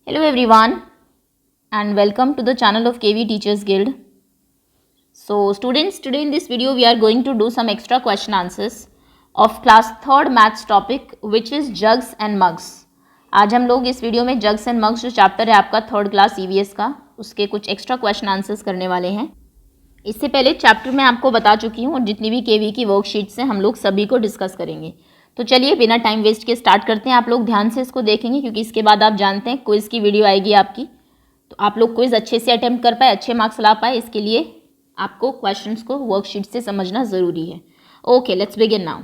Hello everyone and welcome to the channel of KV Teachers Guild. So students, today in this video we are going to do some extra question answers of class 3rd maths topic which is jugs and mugs. आज हम लोग इस video में jugs and mugs जो chapter है आपका 3rd class EVS का उसके कुछ एक्स्ट्रा क्वेश्चन आंसर्स करने वाले हैं. इससे पहले चैप्टर में आपको बता चुकी हूँ और जितनी भी केवी की वर्कशीट्स हैं हम लोग सभी को डिस्कस करेंगे. तो चलिए बिना टाइम वेस्ट के स्टार्ट करते हैं. आप लोग ध्यान से इसको देखेंगे क्योंकि इसके बाद आप जानते हैं क्विज़ की वीडियो आएगी आपकी, तो आप लोग क्विज़ अच्छे से अटेम्प्ट कर पाए, अच्छे मार्क्स ला पाए, इसके लिए आपको क्वेश्चंस को वर्कशीट से समझना ज़रूरी है. Okay, let's begin now.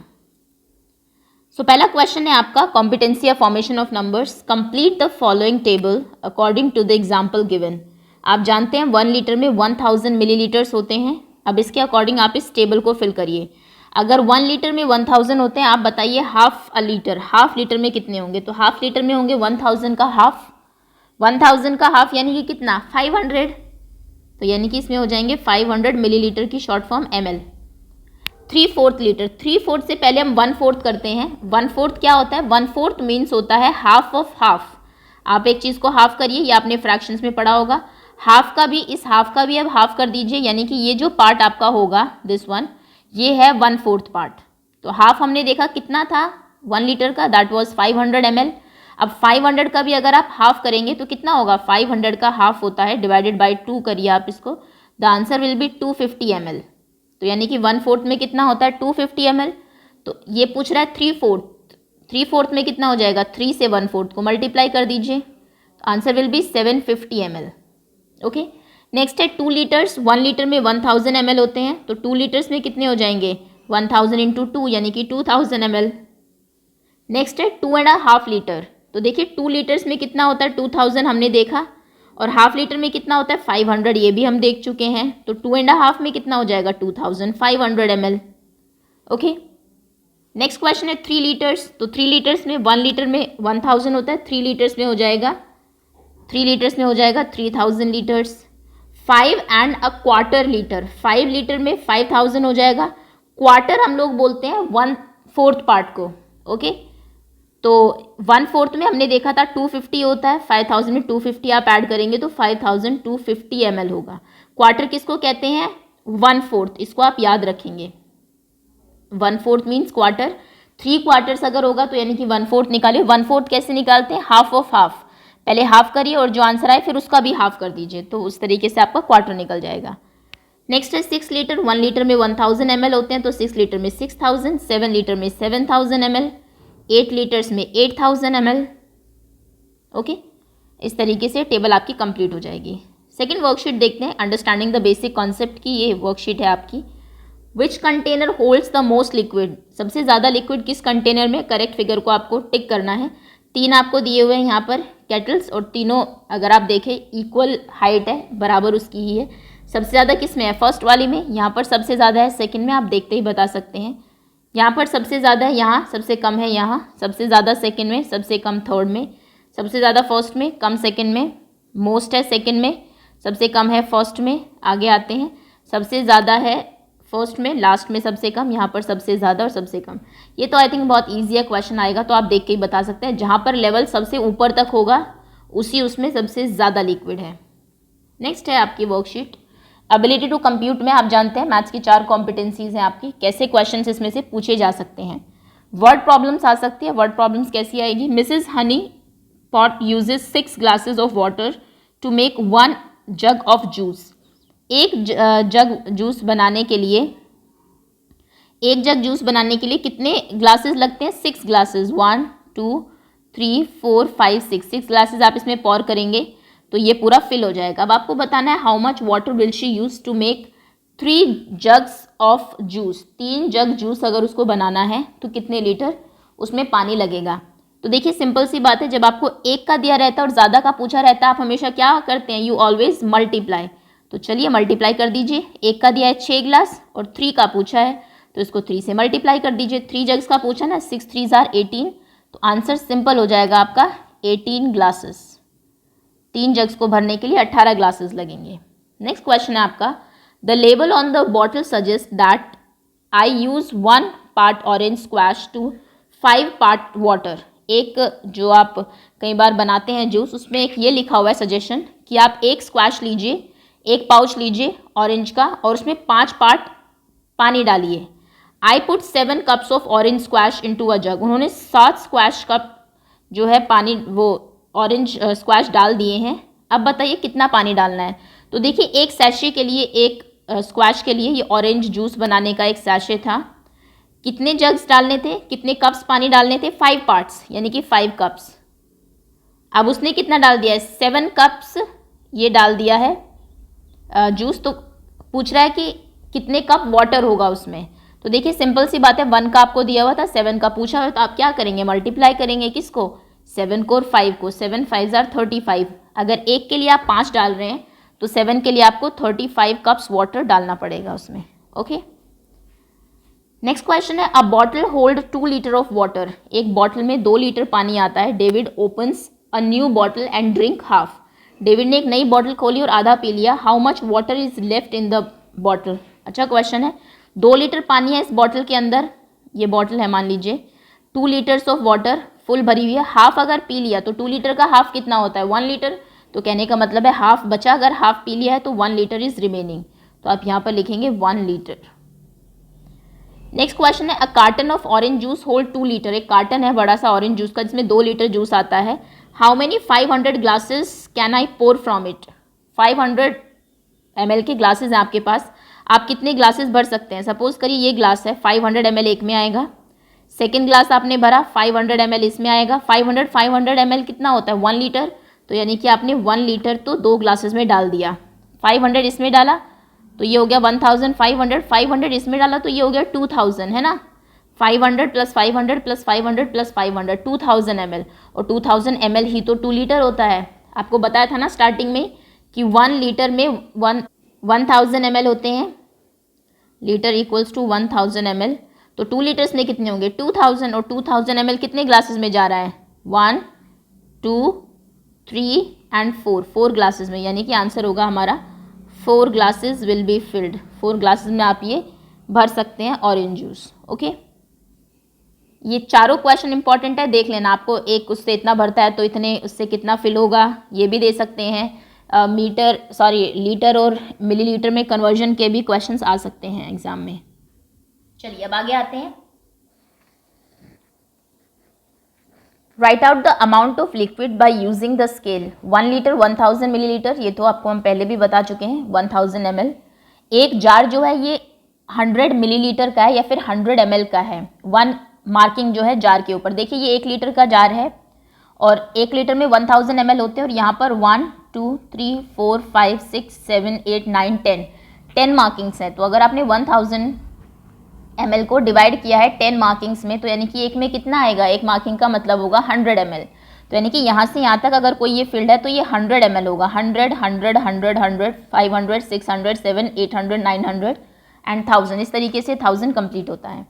So पहला क्वेश्चन है आपका कॉम्पिटेंसी या formation of numbers. Complete the following table according to the example given. आप जानते हैं 1 लीटर में 1000 मिलीलीटर्स होते हैं. अब इसके अकॉर्डिंग आप इस टेबल को फिल करिए. अगर 1 लीटर में 1000 होते हैं, आप बताइए हाफ लीटर में कितने होंगे. तो हाफ लीटर में होंगे 1000 का हाफ यानी कि कितना 500. तो यानी कि इसमें हो जाएंगे 500 मिलीलीटर की शॉर्ट फॉर्म ml. 3/4 लीटर, 3/4 से पहले हम 1/4 करते हैं. 1/4 क्या होता है? 1/4 मीन्स होता है हाफ ऑफ हाफ. आप एक चीज़ को हाफ करिए, ये आपने फ्रैक्शंस में पढ़ा होगा. हाफ का भी, इस हाफ का भी अब हाफ कर दीजिए, यानी कि ये जो पार्ट आपका होगा दिस वन, ये है 1/4 पार्ट. तो हाफ हमने देखा कितना था 1 लीटर का, दैट वाज 500 ml. अब 500 का भी अगर आप हाफ करेंगे तो कितना होगा? 500 का हाफ होता है डिवाइडेड बाय 2 करिए आप इसको, the answer will be 250 ml. तो यानी कि 1/4 में कितना होता है? 250 ml. तो ये पूछ रहा है 3/4 में कितना हो जाएगा? 3 से 1/4 को मल्टीप्लाई कर दीजिए, तो answer will be 750 ml. Okay. Next है 2 लीटर्स. 1 लीटर में 1000 ml होते हैं, तो 2 लीटर्स में कितने हो जाएंगे? 1000 इंटू 2 यानी कि 2000 ml. नेक्स्ट है 2.5 लीटर. तो देखिए 2 लीटर्स में कितना होता है? 2000 हमने देखा, और हाफ लीटर में कितना होता है? 500, ये भी हम देख चुके हैं. तो 2.5 में कितना हो जाएगा? 2500 ml. ओके. नेक्स्ट क्वेश्चन है 3 लीटर्स. तो 3 लीटर्स में 1 लीटर में 1000 होता है, 3 लीटर्स में हो जाएगा 3000 लीटर्स. 5.25 लीटर, 5 लीटर में 5000 हो जाएगा. क्वार्टर हम लोग बोलते हैं 1/4 पार्ट को. ओके. तो 1/4 में हमने देखा था 250 होता है, 5000 में 250 आप ऐड करेंगे तो 5250 ml होगा. क्वार्टर किसको कहते हैं? 1/4. इसको आप याद रखेंगे. 1/4 मीन्स क्वार्टर. 3 क्वार्टर्स अगर होगा तो यानी कि 1/4 निकालिए. 1/4 कैसे निकालते हैं? Half of half. पहले हाफ करिए और जो आंसर आए फिर उसका भी हाफ कर दीजिए, तो उस तरीके से आपका क्वार्टर निकल जाएगा. नेक्स्ट है 6 लीटर. 1 लीटर में 1000 ml होते हैं, तो 6 लीटर में 6000. 7 लीटर में 7000 ml. 8 लीटर्स में 8000 ml. ओके. इस तरीके से टेबल आपकी कंप्लीट हो जाएगी. सेकेंड वर्कशीट देखते हैं, अंडरस्टैंडिंग द बेसिक कॉन्सेप्ट की. ये वर्कशीट है आपकी. Which container holds the most liquid. सबसे ज़्यादा लिक्विड किस कंटेनर में? करेक्ट फिगर को आपको टिक करना है. 3 आपको दिए हुए हैं यहाँ पर केटल्स, और तीनों अगर आप देखें इक्वल हाइट है, बराबर उसकी ही है. सबसे ज़्यादा किस में है? फर्स्ट वाली में. यहाँ पर सबसे ज़्यादा है सेकंड में, आप देखते ही बता सकते हैं. यहाँ पर सबसे ज़्यादा है, यहाँ सबसे कम है, यहाँ सबसे ज़्यादा सेकंड में, सबसे कम थर्ड में, सबसे ज़्यादा फर्स्ट में, कम सेकंड में, मोस्ट है सेकंड में, सबसे कम है फर्स्ट में. आगे आते हैं, सबसे ज़्यादा है फर्स्ट में, लास्ट में सबसे कम, यहाँ पर सबसे ज़्यादा और सबसे कम. ये तो आई थिंक बहुत ईजी है, क्वेश्चन आएगा तो आप देख के ही बता सकते हैं. जहाँ पर लेवल सबसे ऊपर तक होगा उसमें सबसे ज़्यादा लिक्विड है. नेक्स्ट है आपकी वर्कशीट एबिलिटी टू कंप्यूट में. आप जानते हैं मैथ्स की 4 कॉम्पिटेंसीज हैं आपकी. कैसे क्वेश्चन इसमें से पूछे जा सकते हैं? वर्ड प्रॉब्लम्स आ सकती है. वर्ड प्रॉब्लम्स कैसी आएगी? Mrs Honey Pot uses 6 glasses of water to make 1 jug of juice. एक जग जूस बनाने के लिए कितने ग्लासेस लगते हैं? 6 ग्लासेस. 1 2 3 4 5 6 ग्लासेस आप इसमें पॉर करेंगे तो ये पूरा फिल हो जाएगा. अब आपको बताना है how much water will she use to make 3 jugs of juice. 3 jug juice अगर उसको बनाना है तो कितने लीटर उसमें पानी लगेगा? तो देखिए सिंपल सी बात है, जब आपको एक का दिया रहता है और ज़्यादा का पूछा रहता है, आप हमेशा क्या करते हैं? You always multiply. तो चलिए मल्टीप्लाई कर दीजिए. एक का दिया है 6 ग्लास और 3 का पूछा है, तो इसको 3 से मल्टीप्लाई कर दीजिए. 3 जग्स का पूछा ना, 6 3 आर 18. तो आंसर सिंपल हो जाएगा आपका 18 ग्लासेस. 3 जग्स को भरने के लिए 18 ग्लासेस लगेंगे. नेक्स्ट क्वेश्चन है आपका, the label on the bottle suggest that I use 1 part orange squash to 5 part water. एक जो आप कई बार बनाते हैं जूस, उसमें एक ये लिखा हुआ है सजेशन कि आप एक स्क्वैश लीजिए, एक पाउच लीजिए ऑरेंज का और उसमें 5 पार्ट पानी डालिए। I put 7 cups of orange squash into a jug. उन्होंने 7 स्क्वैश कप जो है पानी वो ऑरेंज स्क्वैश डाल दिए हैं। अब बताइए कितना पानी डालना है। तो देखिए एक सैशे के लिए, एक स्क्वैश के लिए, ये ऑरेंज जूस बनाने का एक सैशे था, कितने जग्स डालने थे, कितने कप्स पानी डालने थे, 5 पार्ट्स यानी कि 5 कप्स। अब उसने कितना डाल दिया है, 7 कप्स ये डाल दिया है जूस। तो पूछ रहा है कि कितने कप वाटर होगा उसमें। तो देखिए सिंपल सी बात है, 1 का आपको दिया हुआ था, 7 का पूछा हुआ, तो आप क्या करेंगे, मल्टीप्लाई करेंगे किसको, 7 को और 5 को। 7 5 जार 35। अगर एक के लिए आप 5 डाल रहे हैं तो 7 के लिए आपको 35 कप्स वाटर डालना पड़ेगा उसमें। ओके, नेक्स्ट क्वेश्चन है, अ bottle hold 2 litre of water. एक बॉटल में 2 लीटर पानी आता है। David opens a new bottle and drink half. David ने एक नई बॉटल खोली और आधा पी लिया। How much water is left in the bottle. अच्छा क्वेश्चन है, 2 लीटर पानी है इस बॉटल के अंदर, ये बॉटल है मान लीजिए, 2 लीटर्स ऑफ वाटर फुल भरी हुई है। हाफ अगर पी लिया तो 2 लीटर का हाफ कितना होता है, 1 लीटर। तो कहने का मतलब है हाफ बचा, अगर हाफ पी लिया है तो 1 लीटर इज रिमेनिंग। तो आप यहाँ पर लिखेंगे 1 लीटर। नेक्स्ट क्वेश्चन है, a carton of orange juice hold 2 litre. एक कार्टन है बड़ा सा ऑरेंज जूस का जिसमें 2 लीटर जूस आता है। How many 500 glasses can I pour from it. 500 ml के ग्लासेस हैं आपके पास, आप कितने ग्लासेस भर सकते हैं। सपोज करिए ये ग्लास है, 500 ml एक में आएगा, सेकेंड ग्लास आपने भरा 500 ml इसमें आएगा। 500 ml कितना होता है, 1 लीटर। तो यानी कि आपने 1 लीटर तो 2 ग्लासेस में डाल दिया। 500 इसमें डाला तो ये हो गया 1500, 500 इसमें डाला तो ये हो गया 2000, है ना। 500 प्लस 500 प्लस 500 प्लस 500, 2000 ml। और 2000 ml ही तो 2 लीटर होता है। आपको बताया था ना स्टार्टिंग में कि 1 लीटर में 1000 ml होते हैं, लीटर इक्वल्स टू 1000 ml। तो 2 लीटर्स में कितने होंगे, 2000। और 2000 ml कितने ग्लासेस में जा रहा है, 1 2 3 एंड 4 ग्लासेस में। यानी कि आंसर होगा हमारा 4 glasses will be filled. 4 glasses में आप ये भर सकते हैं ऑरेंज जूस। ओके, ये चारों क्वेश्चन इंपॉर्टेंट है, देख लेना। आपको एक उससे इतना भरता है तो इतने उससे कितना फिल होगा ये भी दे सकते हैं। लीटर और मिलीलीटर में कन्वर्जन के भी क्वेश्चंस आ सकते हैं एग्जाम में। चलिए अब आगे आते हैं। Right out the amount of liquid by using the scale. 1 litre 1000 millilitre, ये तो आपको हम पहले भी बता चुके हैं, 1000 ml। एक जार जो है ये 100 मिलीलीटर का है या फिर 100 ml का है। 1 मार्किंग जो है जार के ऊपर, देखिए ये 1 लीटर का जार है और 1 लीटर में 1000 ml होते हैं। और यहाँ पर 1 2 3 4 5 6 7 8 9 10 मार्किंग्स हैं। तो अगर आपने 1000 ml को डिवाइड किया है 10 मार्किंग्स में, तो यानी कि एक में कितना आएगा, एक मार्किंग का मतलब होगा 100 ml। तो यानी कि यहाँ से यहाँ तक अगर कोई ये फील्ड है तो ये 100 ml होगा। 100 100 100 100 500 600 700 800 900 एंड 1000, इस तरीके से 1000 कंप्लीट होता है।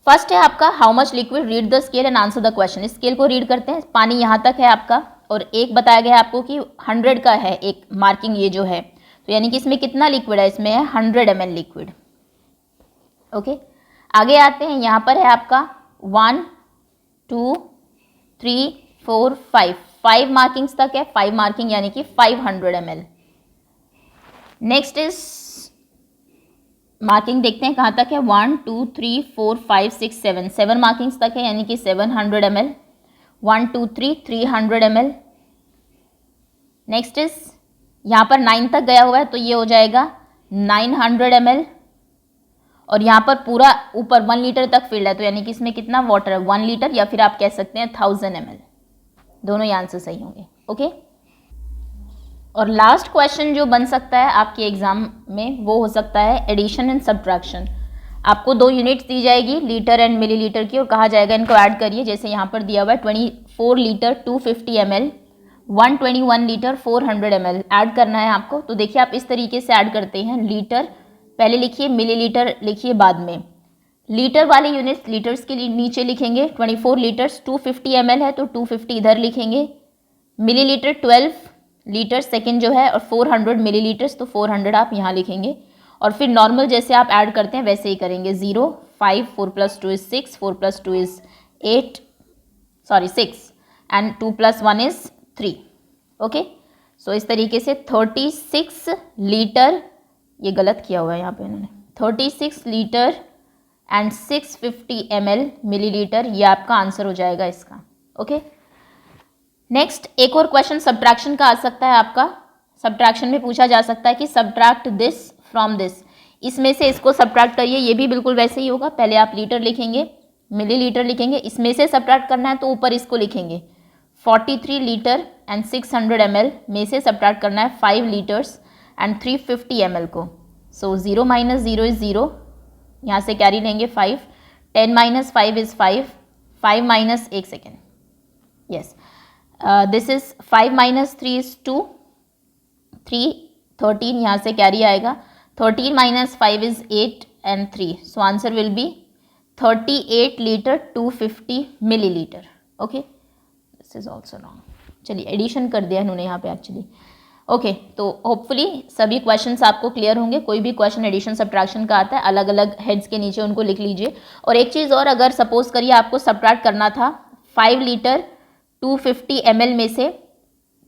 फर्स्ट है आपका how much liquid, read the scale and answer the question. इस स्केल को रीड करते हैं, पानी यहाँ तक है आपका और एक बताया गया है आपको कि 100 का है एक मार्किंग ये जो है। तो यानी कि इसमें कितना लिक्विड है, इसमें है 100 ml लिक्विड। ओके, आगे आते हैं। यहाँ पर है आपका 1 2 3 4 5 मार्किंग्स तक है, 5 मार्किंग यानी कि 500 ml। नेक्स्ट इज मार्किंग देखते हैं कहाँ तक है, 1 2 3 4 5 6 7 मार्किंग्स तक है यानी कि 700 ml। 1 2 3 300 ml। नेक्स्ट इज यहाँ पर 9 तक गया हुआ है तो ये हो जाएगा 900 ml। और यहाँ पर पूरा ऊपर 1 लीटर तक फिल्ड है तो यानी कि इसमें कितना वाटर है, 1 लीटर या फिर आप कह सकते हैं 1000 ml। दोनों ही आंसर सही होंगे। ओके, और लास्ट क्वेश्चन जो बन सकता है आपके एग्जाम में वो हो सकता है एडिशन एंड सब्ट्रैक्शन। आपको 2 यूनिट्स दी जाएगी लीटर एंड मिलीलीटर की और कहा जाएगा इनको ऐड करिए। जैसे यहाँ पर दिया हुआ है 24 litre 250 ml, 121 litre 400 ml add करना है आपको। तो देखिए आप इस तरीके से ऐड करते हैं, लीटर पहले लिखिए, मिलीलीटर लिखिए बाद में। लीटर वाले यूनिट्स लीटर्स के लिए नीचे लिखेंगे, 24 लीटर्स 250 ml है तो 250 इधर लिखेंगे। मिलीलीटर 12 लीटर सेकेंड जो है और 400 मिलीलीटर्स तो 400 आप यहाँ लिखेंगे। और फिर नॉर्मल जैसे आप ऐड करते हैं वैसे ही करेंगे, 0 5 4 + 2 = 6 4 + 2 = 8 सॉरी 6 एंड 2 + 1 इज 3. ओके, सो इस तरीके से 36 लीटर, ये गलत किया हुआ है यहाँ पे इन्होंने, 36 लीटर एंड 650 ml मिलीलीटर, ये आपका आंसर हो जाएगा इसका. ओके, नेक्स्ट एक और क्वेश्चन सब्ट्रैक्शन का आ सकता है आपका. सब्ट्रैक्शन में पूछा जा सकता है कि सब्ट्रैक्ट दिस फ्रॉम दिस, इसमें से इसको सब्ट्रैक्ट करिए. ये भी बिल्कुल वैसे ही होगा. पहले आप लीटर लिखेंगे, मिलीलीटर लिखेंगे, इसमें से सब्ट्रैक्ट करना है तो ऊपर इसको लिखेंगे. 43 लीटर एंड 600 ml में से सब्ट्रैक्ट करना है 5 लीटर्स एंड 350 ml को. सो 0 - 0 इज 0, यहाँ से कैरी लेंगे 5, 10 - 5 is 5, 5 - 1 second, yes, this is 5 - 3 is 2, 3, 13, यहाँ से कैरी आएगा, 13 - 5 is 8 and 3, so answer will be 38 litre 250 millilitre. Okay, this is also wrong. चलिए एडिशन कर दिया इन्होंने यहाँ पे एक्चुअली. ओके, तो होपफुली सभी क्वेश्चंस आपको क्लियर होंगे. कोई भी क्वेश्चन एडिशन सब्ट्रैक्शन का आता है, अलग अलग हेड्स के नीचे उनको लिख लीजिए. और एक चीज़ और, अगर सपोज करिए आपको सब्ट्रैक्ट करना था 5 लीटर 250 ml में से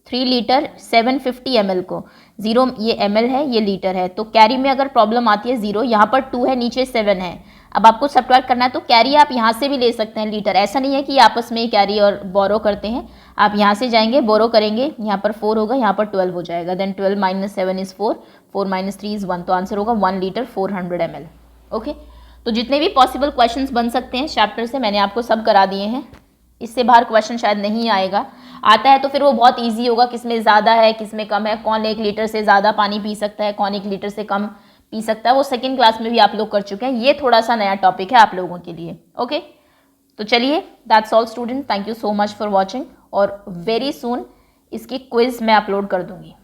3 लीटर 750 ml को, 0 ये ml है, ये लीटर है, तो कैरी में अगर प्रॉब्लम आती है 0, यहाँ पर 2 है, नीचे 7 है. अब आपको सब्ट्रैक्ट करना है तो कैरी आप यहाँ से भी ले सकते हैं लीटर, ऐसा नहीं है कि आपस में कैरी और बोरो करते हैं. आप यहाँ से जाएंगे, बोरो करेंगे, यहाँ पर 4 होगा, यहाँ पर 12 हो जाएगा. देन 12 - 7 इज 4, 4 - 3 इज 1, तो आंसर होगा 1 लीटर 400 ml. ओके, तो जितने भी पॉसिबल क्वेश्चंस बन सकते हैं चैप्टर से मैंने आपको सब करा दिए हैं. इससे बाहर क्वेश्चन शायद नहीं आएगा. आता है तो फिर वो बहुत ईजी होगा, किसमें ज़्यादा है किसमें कम है, कौन 1 लीटर से ज़्यादा पानी पी सकता है, कौन 1 लीटर से कम पी सकता है, वो सेकंड क्लास में भी आप लोग कर चुके हैं. ये थोड़ा सा नया टॉपिक है आप लोगों के लिए. ओके, तो चलिए, that's all student, thank you so much for watching. और वेरी सून इसकी क्विज मैं अपलोड कर दूंगी.